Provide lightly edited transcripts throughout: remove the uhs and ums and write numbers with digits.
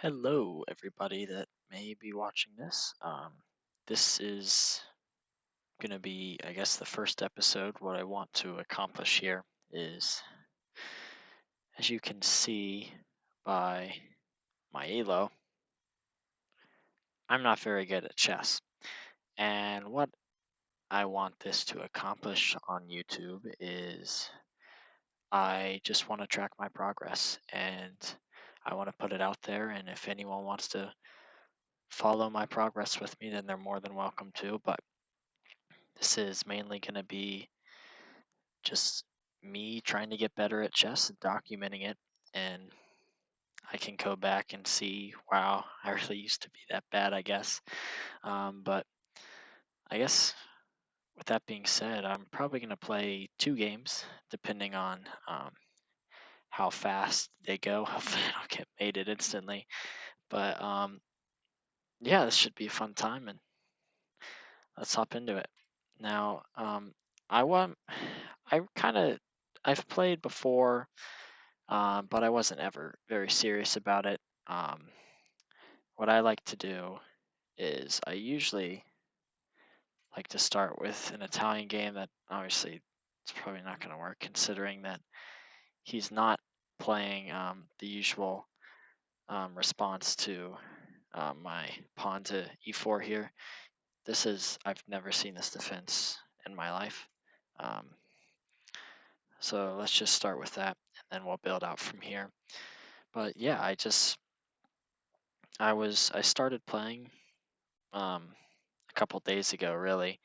Hello, everybody that may be watching this. This is going to be, I guess, the first episode. What I want to accomplish here is, as you can see by my ELO, I'm not very good at chess. And what I want this to accomplish on YouTube is I just want to track my progress and I want to put it out there. And if anyone wants to follow my progress with me, then they're more than welcome to. But this is mainly going to be just me trying to get better at chess and documenting it. And I can go back and see, wow, I really used to be that bad, I guess. But I guess with that being said, I'm probably going to play 2 games, depending on how fast they go. Hopefully, I don't get mated instantly. But yeah, this should be a fun time, and let's hop into it. Now, I want, I kind of, I've played before, but I wasn't ever very serious about it. What I like to do is I usually like to start with an Italian game that obviously it's probably not going to work considering that he's not playing the usual response to my pawn to e4 here. I've never seen this defense in my life. So let's just start with that and then we'll build out from here. But yeah, I started playing a couple days ago, really,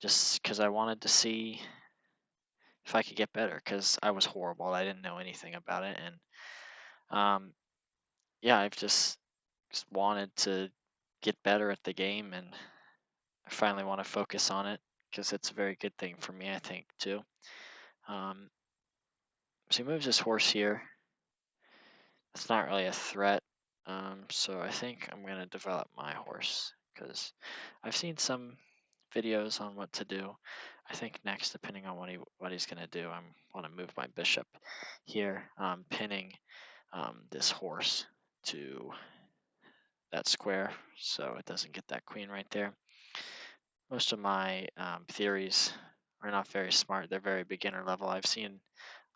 just because I wanted to see if I could get better, because I was horrible. I didn't know anything about it, and yeah, I've just wanted to get better at the game, and I finally want to focus on it because it's a very good thing for me, I think, too. Um, so he moves his horse here. It's not really a threat, so I think I'm going to develop my horse because I've seen some videos on what to do. I think next, depending on what he's going to do, I want to move my bishop here, pinning this horse to that square so it doesn't get that queen right there. Most of my theories are not very smart. They're very beginner level. I've seen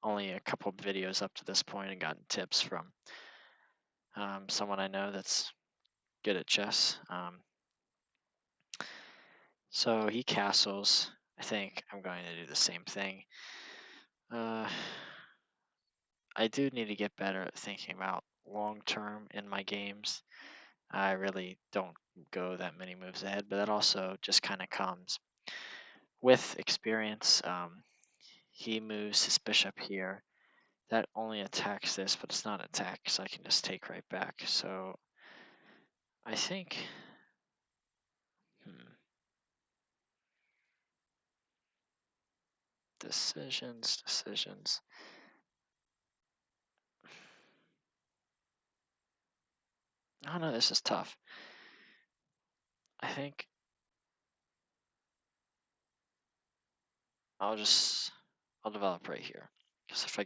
only a couple of videos up to this point and gotten tips from someone I know that's good at chess. So he castles. I think I'm going to do the same thing. I do need to get better at thinking about long term in my games. I really don't go that many moves ahead, but that also just kind of comes with experience. He moves his bishop here. That only attacks this, but it's not attack, so I can just take right back. So I think, decisions. Oh no, this is tough. I think I'll develop right here. Because if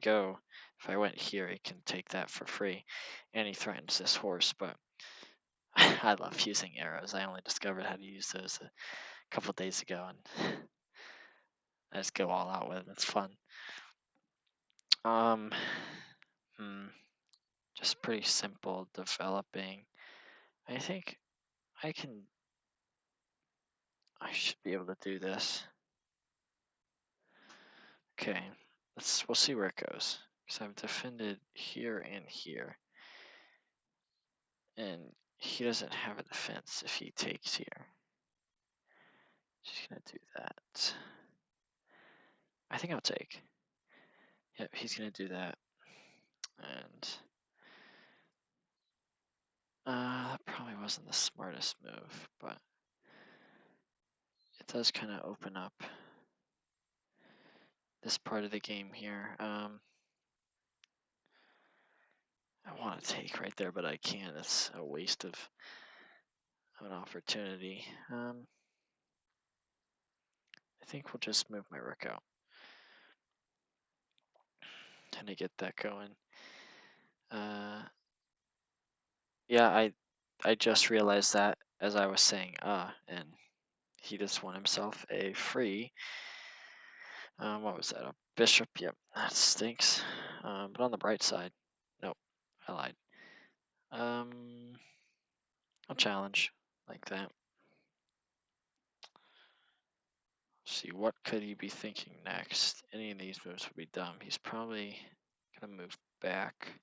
I went here, he can take that for free. And he threatens this horse, but I love using arrows. I only discovered how to use those a couple days ago, and I just go all out with it. It's fun. Um, just pretty simple developing. I think I should be able to do this. Okay, we'll see where it goes. Because I've defended here and here. And he doesn't have a defense if he takes here. Just gonna do that. I think I'll take. Yep, he's gonna do that. And that probably wasn't the smartest move, but it does kind of open up this part of the game here. I want to take right there, but I can't. It's a waste of an opportunity. I think we'll just move my rook out. Trying to get that going. Yeah, I just realized that as I was saying, and he just won himself a free, what was that, a bishop? Yep, that stinks. But on the bright side, nope, I lied. A challenge like that. See, what could he be thinking next? Any of these moves would be dumb. He's probably gonna move back.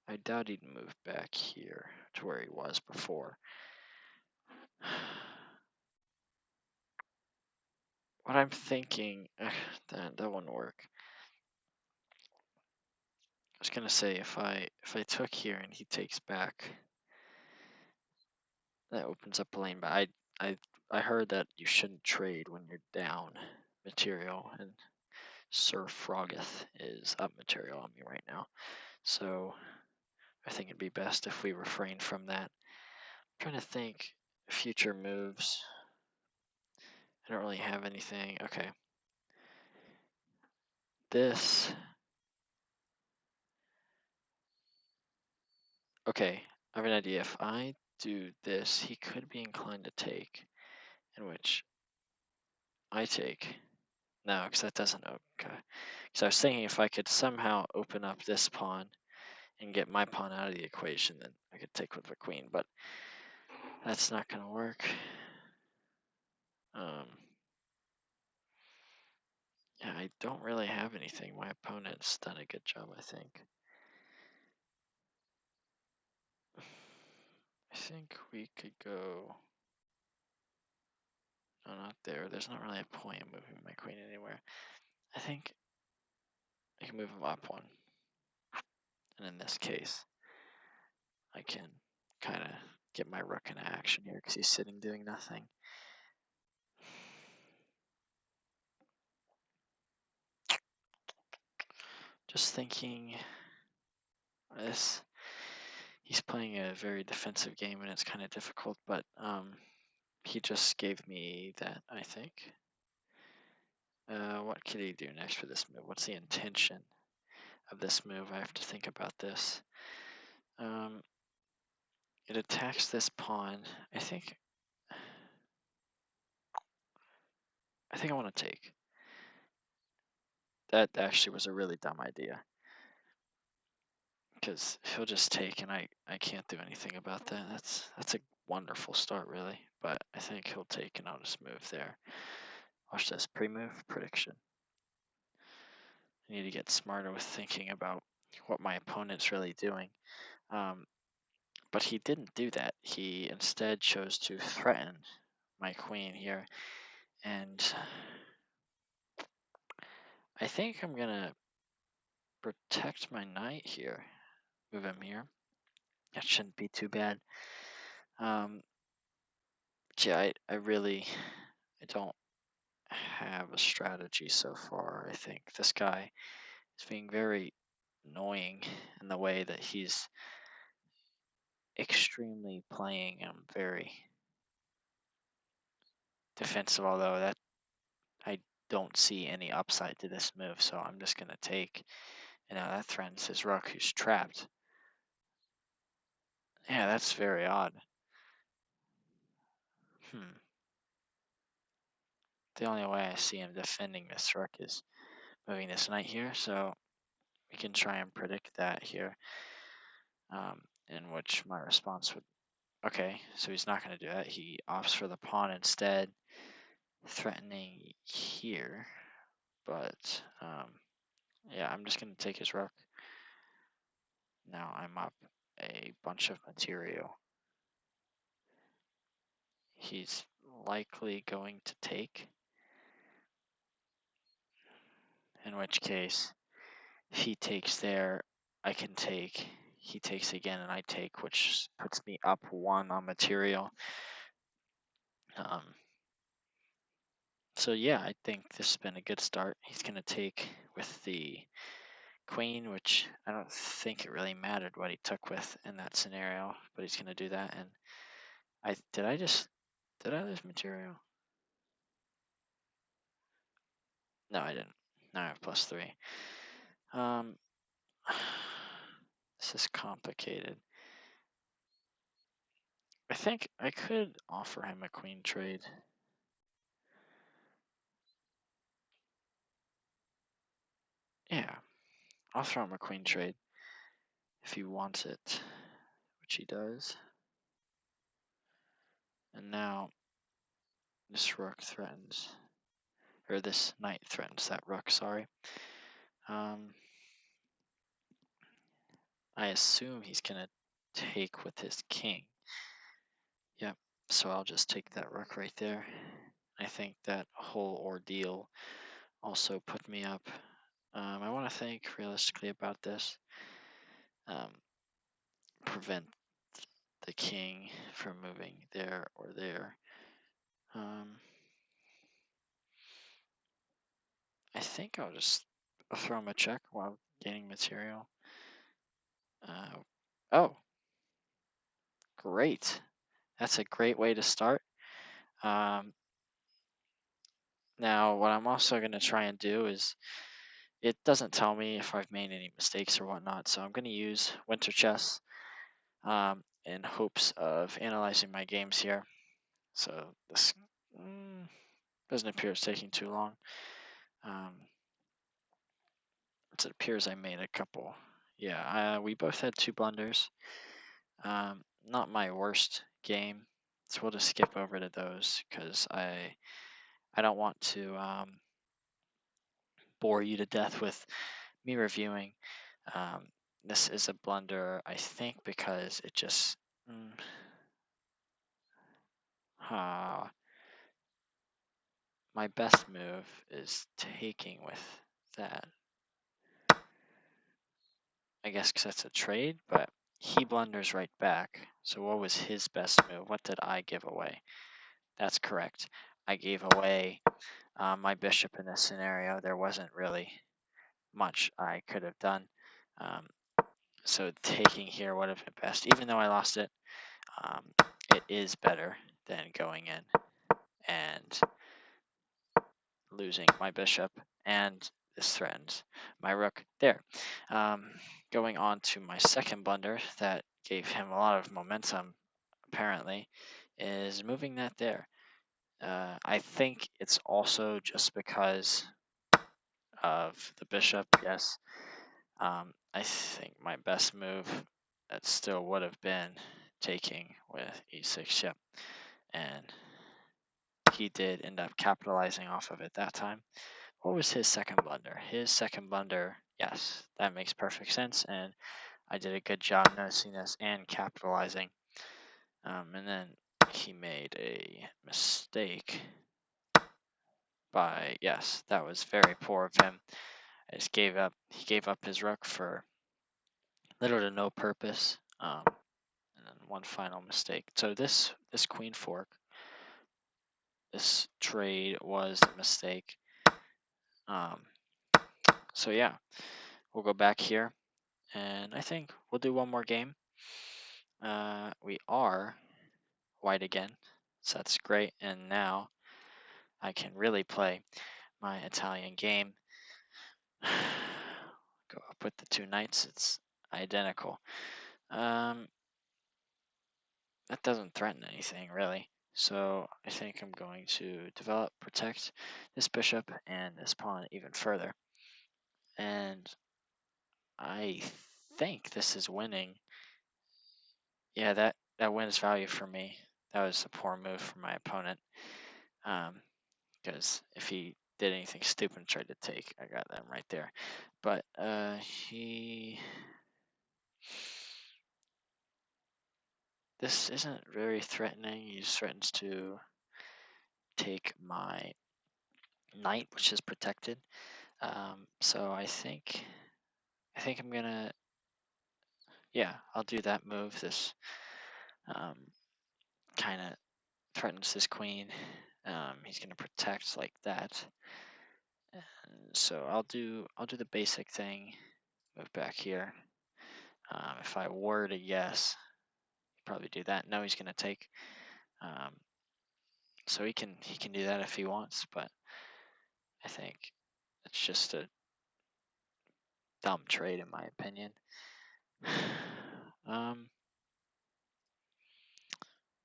I doubt he'd move back here to where he was before. What I'm thinking, that wouldn't work. I was gonna say if I took here and he takes back, that opens up a lane. But I heard that you shouldn't trade when you're down material, and Sir Frogeth is up material on me right now. So I think it'd be best if we refrain from that. I'm trying to think future moves. I don't really have anything. Okay. This. Okay, I have an idea. If I do this, he could be inclined to take, in which I take. No, because that doesn't. Okay. Because I was thinking if I could somehow open up this pawn and get my pawn out of the equation, then I could take with the queen. But that's not going to work. Yeah, I don't really have anything. My opponent's done a good job, I think. I think we could go. No, not there. There's not really a point in moving my queen anywhere. I think I can move him up one. And in this case, I can kind of get my rook into action here because he's sitting doing nothing. Just thinking this, he's playing a very defensive game and it's kind of difficult, but he just gave me that, I think. What could he do next for this move? What's the intention of this move? I have to think about this. It attacks this pawn. I think I want to take. That actually was a really dumb idea because he'll just take and I can't do anything about that. That's a wonderful start really, but I think he'll take and I'll just move there. Watch this pre-move prediction. I need to get smarter with thinking about what my opponent's really doing. But he didn't do that. He instead chose to threaten my queen here. And I think I'm gonna protect my knight here. Move him here. That shouldn't be too bad. Yeah, I don't have a strategy so far. I think this guy is being very annoying in the way that he's extremely playing very defensive, although that I don't see any upside to this move, so I'm just gonna take. You know, that threatens his rook who's trapped. Yeah, that's very odd. The only way I see him defending this rook is moving this knight here, so we can try and predict that here, in which my response would. Okay, so he's not going to do that. He opts for the pawn instead, threatening here, but yeah, I'm just going to take his rook. Now I'm up a bunch of material. He's likely going to take, in which case, if he takes there, I can take. He takes again and I take, which puts me up one on material. So yeah, I think this has been a good start. He's going to take with the queen, which I don't think it really mattered what he took with in that scenario, but he's going to do that. And did I lose material? No, I didn't. Now I have +3. This is complicated. I think I could offer him a queen trade. Yeah, I'll throw him a queen trade if he wants it, which he does. And now this rook threatens, or this knight threatens that rook, sorry. I assume he's gonna take with his king. Yep, so I'll just take that rook right there. I think that whole ordeal also put me up. I want to think realistically about this. Prevent the king from moving there or there. I think I'll just throw him a check while gaining material. Oh, great. That's a great way to start. Now, what I'm also going to try and do is, it doesn't tell me if I've made any mistakes or whatnot, so I'm going to use Winter Chess in hopes of analyzing my games here. So this doesn't appear it's taking too long. It appears I made a couple. Yeah, we both had 2 blunders. Not my worst game, so we'll just skip over to those because I don't want to bore you to death with me reviewing. This is a blunder, I think, because it just my best move is taking with that. I guess because that's a trade, but he blunders right back. So what was his best move? What did I give away? That's correct. I gave away my bishop in this scenario. There wasn't really much I could have done. So taking here would have been best. Even though I lost it, it is better than going in and losing my bishop, and this threatens my rook there. Going on to my second blunder that gave him a lot of momentum, apparently, is moving that there. I think it's also just because of the bishop, yes. I think my best move, that still would have been taking with e6, yep. And he did end up capitalizing off of it that time. What was his second blunder? His second blunder, yes, that makes perfect sense, and I did a good job noticing this and capitalizing. And then he made a mistake by, yes, that was very poor of him. I just gave up. He gave up his rook for little to no purpose. And then one final mistake. So this queen fork, this trade was a mistake. So yeah, we'll go back here, and I think we'll do one more game. We are white again, so that's great. And now I can really play my Italian game. Go up with the 2 knights. It's identical. That doesn't threaten anything really. So I think I'm going to develop, protect this bishop and this pawn even further. And I think this is winning. Yeah, that wins value for me. That was a poor move from my opponent. Because if he did anything stupid and tried to take, I got them right there. But this isn't very threatening. He just threatens to take my knight, which is protected. So I think I'm gonna, yeah, I'll do that move. This kind of threatens his queen. He's gonna protect like that. And so I'll do the basic thing. Move back here. If I were to guess, probably do that. No, he's gonna take. So he can do that if he wants, but I think it's just a dumb trade in my opinion.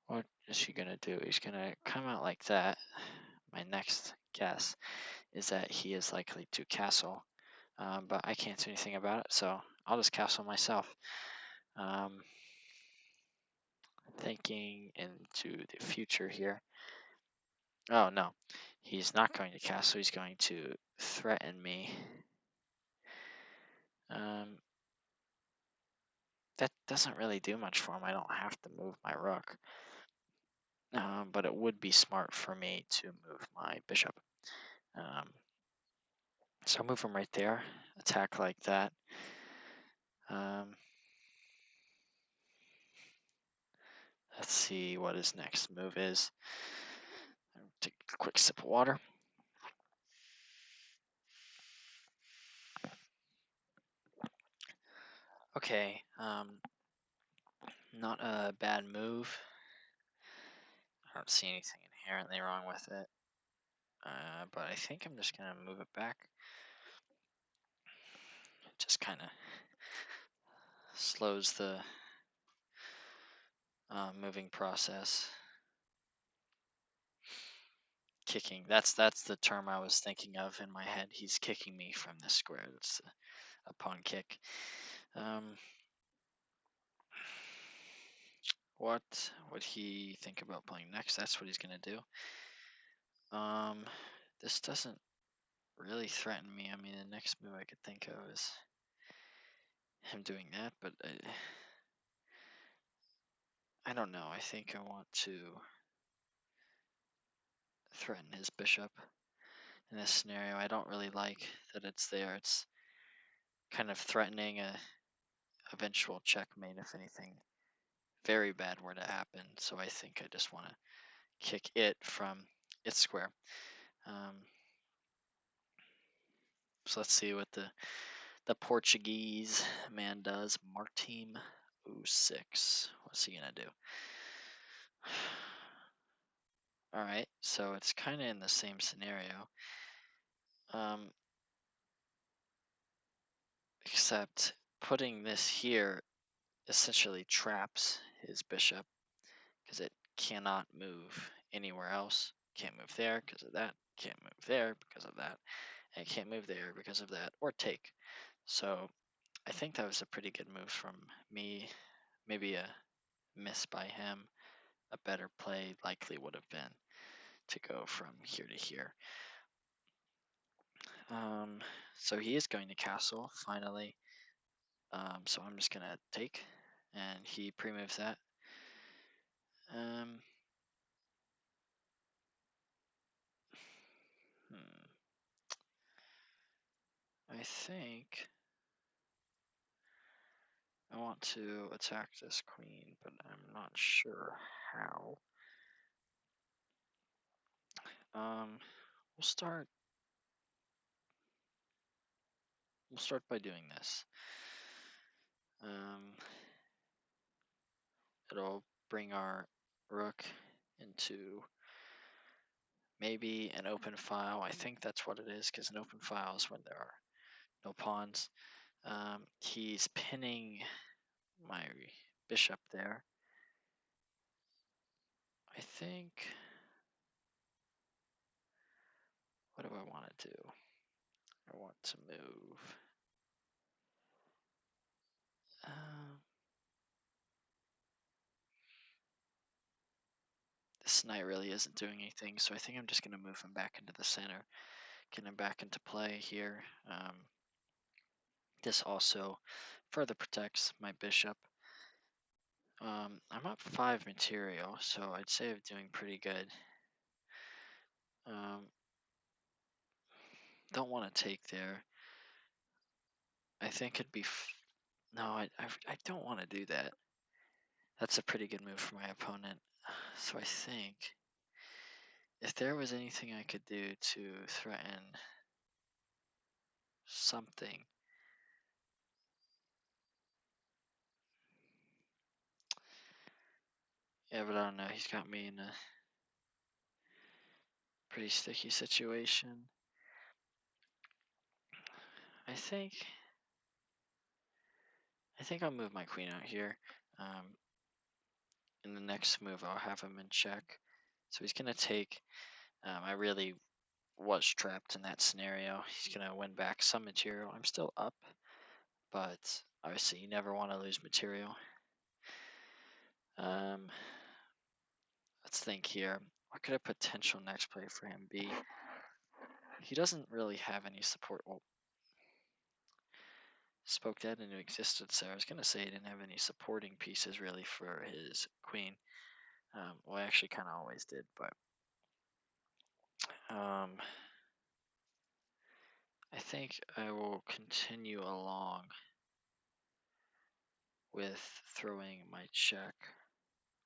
What is he gonna do? He's gonna come out like that. My next guess is that he is likely to castle, but I can't do anything about it, so I'll just castle myself. Um, Thinking into the future here. Oh no, he's not going to castle. He's going to threaten me. That doesn't really do much for him. I don't have to move my rook. But it would be smart for me to move my bishop. So I'll move him right there, attack like that. Let's see what his next move is. Take a quick sip of water. Okay, not a bad move. I don't see anything inherently wrong with it. But I think I'm just gonna move it back. It just kind of slows the moving process. Kicking, that's the term I was thinking of in my head. He's kicking me from this square. That's a pawn kick. What would he think about playing next? That's what he's gonna do. This doesn't really threaten me. I mean, the next move I could think of is him doing that, but I don't know. I think I want to threaten his bishop in this scenario. I don't really like that it's there. It's kind of threatening a eventual checkmate if anything very bad were to happen. So I think I just want to kick it from its square. So let's see what the Portuguese man does. Martim 06. What's he gonna do? All right, so it's kind of in the same scenario, except putting this here essentially traps his bishop because it cannot move anywhere else. Can't move there because of that. Can't move there because of that. And it can't move there because of that, or take. So I think that was a pretty good move from me. Maybe a miss by him. A better play likely would have been to go from here to here. So he is going to castle finally. So I'm just gonna take, and he pre-moves that. I think I want to attack this queen, but I'm not sure how. We'll start by doing this. It'll bring our rook into maybe an open file. I think that's what it is, because an open file is when there are no pawns. He's pinning my bishop there. I think, what do I want to do? I want to move. This knight really isn't doing anything, so I think I'm just going to move him back into the center, get him back into play here. This also further protects my bishop. I'm up 5 material, so I'd say I'm doing pretty good. Don't want to take there. I think it'd be... No, I don't want to do that. That's a pretty good move for my opponent. So I think if there was anything I could do to threaten something... Yeah, but I don't know. He's got me in a pretty sticky situation. I think I'll move my queen out here. in the next move, I'll have him in check. So he's going to take. I really was trapped in that scenario. He's going to win back some material. I'm still up, but obviously you never want to lose material. Let's think here. What could a potential next play for him be? He doesn't really have any support. Well, spoke that into existence there. I was going to say he didn't have any supporting pieces really for his queen. Well, I actually kind of always did, but I think I will continue along with throwing my check.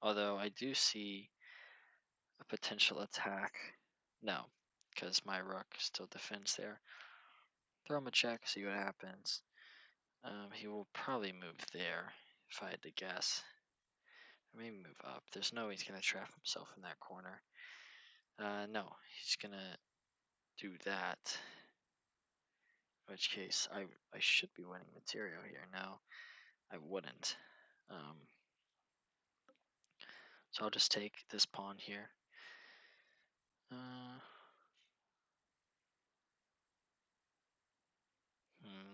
Although I do see a potential attack. No, because my rook still defends there. Throw him a check, see what happens. He will probably move there, if I had to guess. Or maybe move up. There's no way he's going to trap himself in that corner. No, he's going to do that. In which case, I should be winning material here. No, I wouldn't. So I'll just take this pawn here.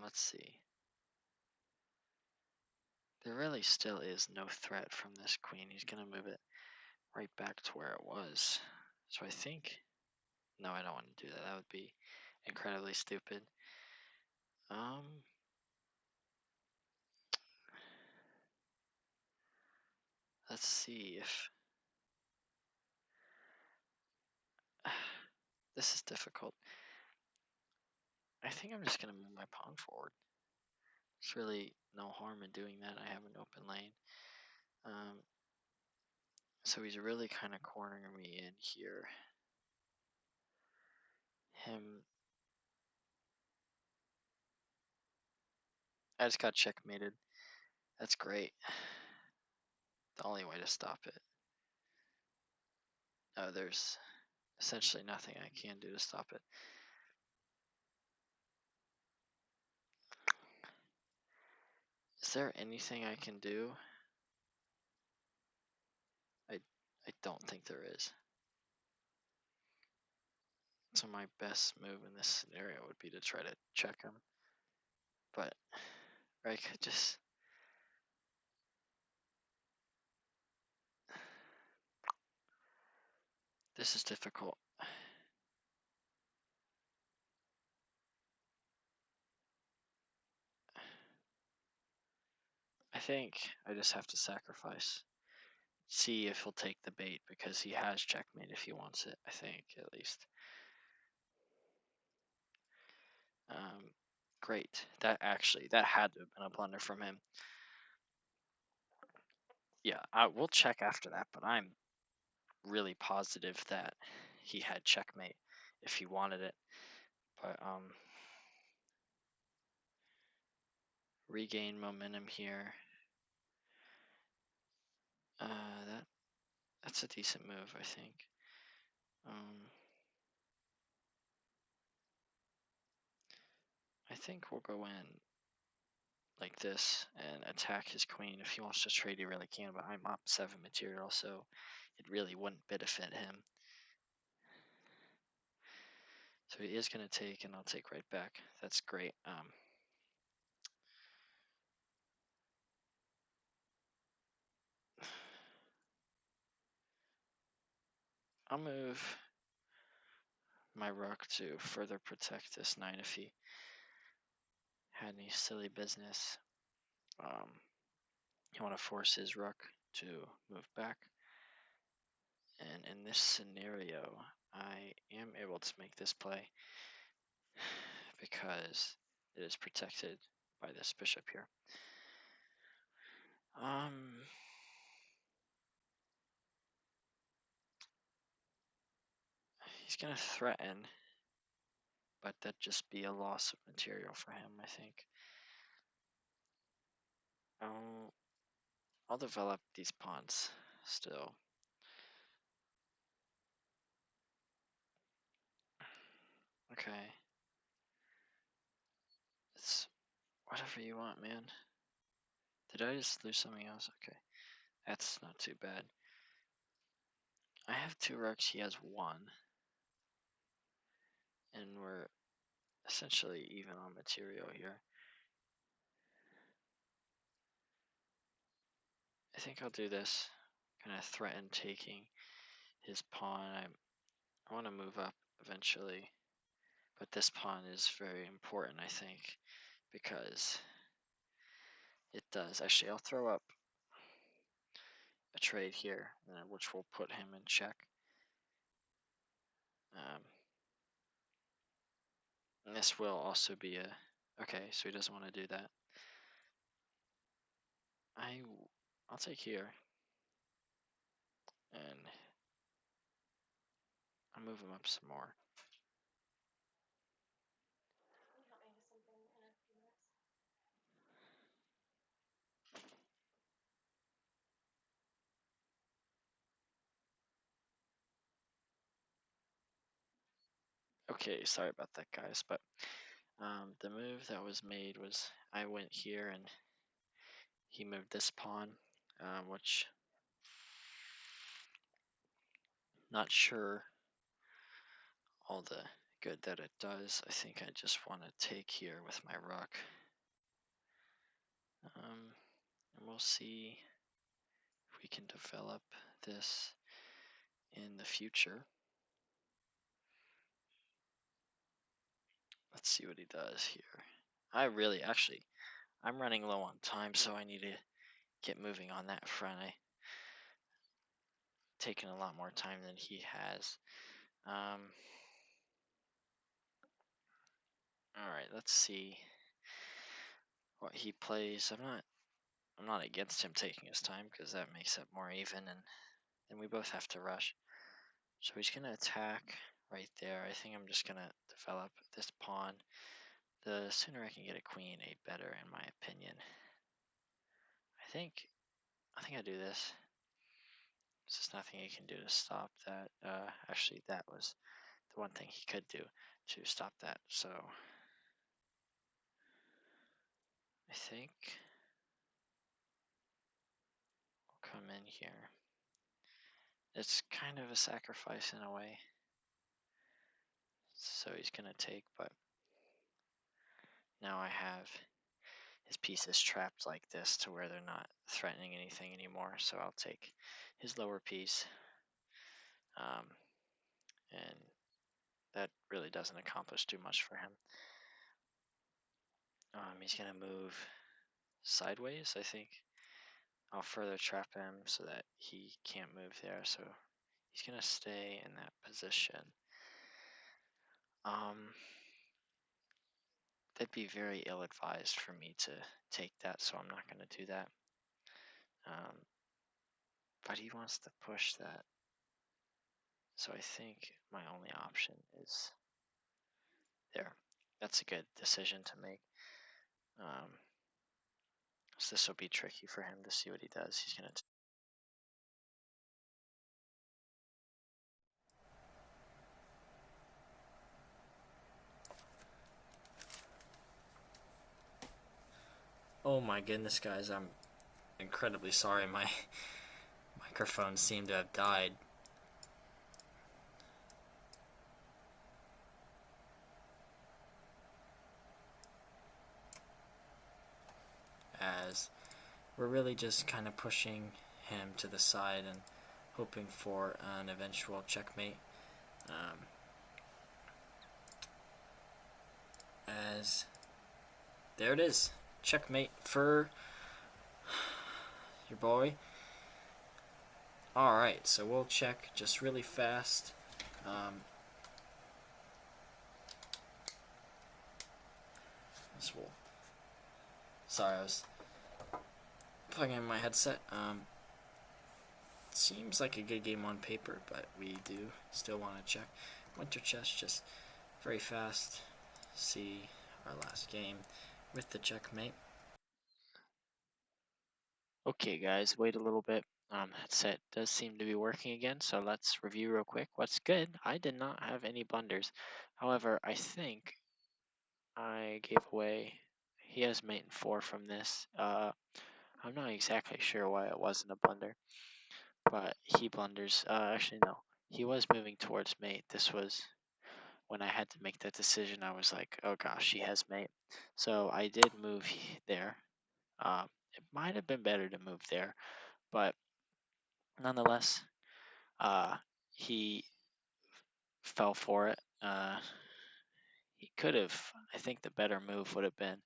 Let's see. There really still is no threat from this queen. He's going to move it right back to where it was. So I think, no, I don't want to do that. That would be incredibly stupid. Let's see if this is difficult. I think I'm just going to move my pawn forward. There's really no harm in doing that. I have an open lane. So he's really kind of cornering me in here. I just got checkmated. That's great. The only way to stop it. No, there's essentially nothing I can do to stop it. Is there anything I can do? I don't think there is. So my best move in this scenario would be to try to check him. But I could just... This is difficult. I think I just have to sacrifice. See if he'll take the bait, because he has checkmate if he wants it, I think, at least. Great. That had to have been a blunder from him. Yeah, we'll check after that, but I'm really positive that he had checkmate if he wanted it. But regain momentum here. That's a decent move, I think. I think we'll go in like this and attack his queen. If he wants to trade, he really can, but I'm up 7 material, so it really wouldn't benefit him. So he is going to take, and I'll take right back. That's great. I'll move my rook to further protect this knight if he had any silly business. You want to force his rook to move back. And in this scenario, I am able to make this play because it is protected by this bishop here. He's going to threaten, but that'd just be a loss of material for him, I think. I'll develop these pawns still. Okay. It's whatever you want, man. Did I just lose something else? Okay. That's not too bad. I have 2 rooks, he has 1. And we're essentially even on material here. I think I'll do this. Kind of threaten taking his pawn. I want to move up eventually, but this pawn is very important, I think, because it does. Actually, I'll throw up a trade here, which will put him in check. And this will also be a... Okay, so he doesn't want to do that. I'll take here, and I'll move him up some more. Okay, sorry about that, guys, but the move that was made was I went here and he moved this pawn, which not sure all the good that it does. I think I just want to take here with my rook. And we'll see if we can develop this in the future. Let's see what he does here. I'm running low on time, so I need to get moving on that front. I've taken a lot more time than he has. All right, let's see what he plays. I'm not against him taking his time because that makes it more even, and then we both have to rush. So he's gonna attack right there. I think I'm just gonna develop this pawn. The sooner I can get a queen, the better, in my opinion. I think I do this. There's just nothing he can do to stop that. Actually, that was the one thing he could do to stop that. So I think we'll come in here. It's kind of a sacrifice in a way. So he's gonna take, but now I have his pieces trapped like this to where they're not threatening anything anymore. So I'll take his lower piece. And that really doesn't accomplish too much for him. He's gonna move sideways, I think. I'll further trap him so that he can't move there. So he's gonna stay in that position. That'd be very ill-advised for me to take that, so I'm not gonna do that. But he wants to push that. So I think my only option is there. That's a good decision to make. So this will be tricky for him to see what he does. He's gonna Oh my goodness, guys, I'm incredibly sorry. My microphone seemed to have died. As we're really just kind of pushing him to the side and hoping for an eventual checkmate. As there it is, checkmate for your boy. Alright, so we'll check just really fast. Sorry, I was plugging in my headset. Seems like a good game on paper, but we do still want to check. Winter Chess, just very fast. See our last game with the checkmate. Okay, guys, wait a little bit. Headset does seem to be working again, so let's review real quick. What's good? I did not have any blunders. However, I think I gave away. He has mate in 4 from this. I'm not exactly sure why it wasn't a blunder, but he blunders. Actually, no. He was moving towards mate. This was when I had to make that decision. I was like, oh gosh, he has mate. So I did move there. It might have been better to move there, but nonetheless, he fell for it. He could have. I think the better move would have been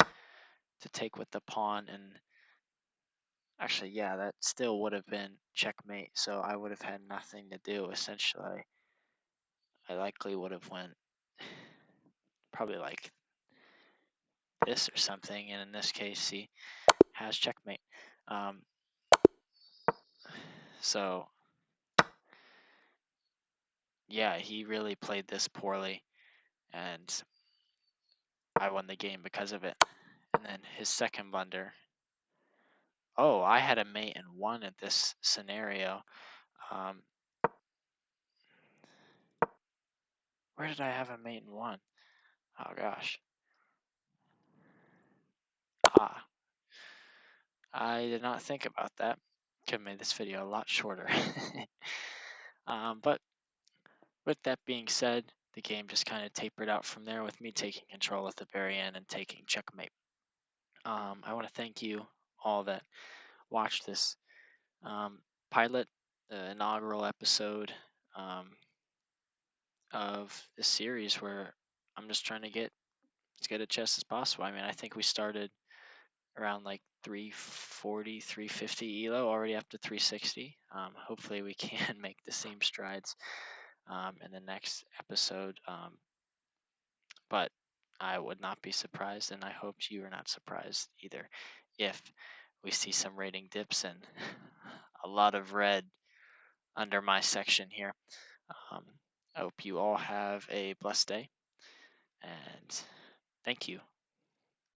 to take with the pawn, and actually, yeah, that still would have been checkmate. So I would have had nothing to do. Essentially, I likely would have went probably like this or something, and in this case, he has checkmate. Um, so yeah, he really played this poorly, and I won the game because of it. And then his second blunder. Oh, I had a mate and won at this scenario. Um, where did I have a mate and one? Oh gosh. Ah, I did not think about that. Could have made this video a lot shorter. But with that being said, the game just kind of tapered out from there with me taking control at the very end and taking checkmate. I want to thank you all that watched this pilot, the inaugural episode of this series where I'm just trying to get as good at chess as possible. I mean, I think we started around like 340, 350 ELO, already up to 360. Hopefully we can make the same strides in the next episode. But I would not be surprised, and I hope you are not surprised either, if we see some rating dips and a lot of red under my section here. I hope you all have a blessed day, and thank you.